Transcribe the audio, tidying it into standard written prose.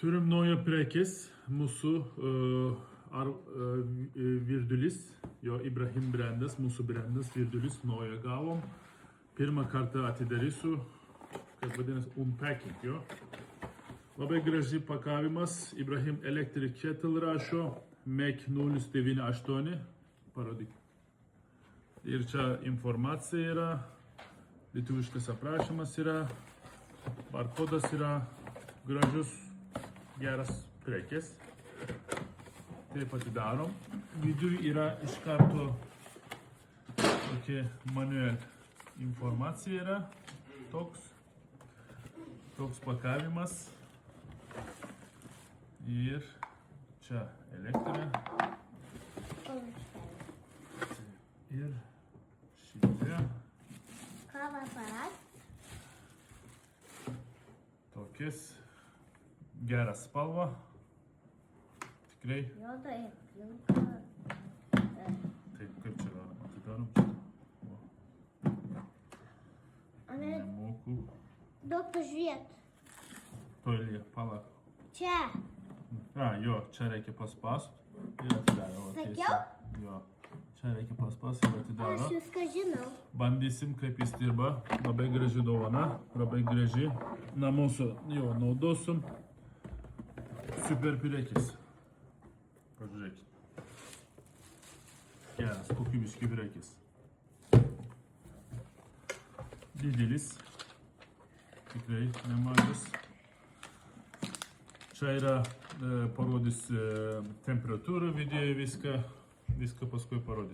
Turim naują prekės, mūsų virdulys, jo Ibrahim brandas, mūsų brandas virdulys naują gavom. Pirmą kartą atidarysiu, kaip vadinasi, unpacking jo. Labai graži pakavimas, Ibrahim Electric Kettle rašo, MEC 098, parodyk. Ir čia informacija yra, lietuviškas aprašymas yra, barkodas yra, gražus, geras prekės. Taip atidarom. Viduj yra iš karto tokia manual informacija yra, toks pakavimas. Ir čia elektra. Ir šitie. Kava aparat. Tokias. Gera spalva. Tikrai. Juoda ir pilka. Taip, kaip čia atidarom šitą. Nemoku. Duok pažiūrėt. Toli, palauk. Čia. Jo, čia reikia paspast. Ir atidaro. Sakiau? Jo. Čia reikia paspast ir atidaro. Aš viską žinau. Bandysim, kaip jis dirba. Labai graži dovana. Labai graži. Namuose jo naudosim. Super prekės. Pažiūrėkit. Geras, kokybiški prekės. Didelis. Tikrai nemažas. Čia yra parodys temperatūrą, video viską paskui parodys.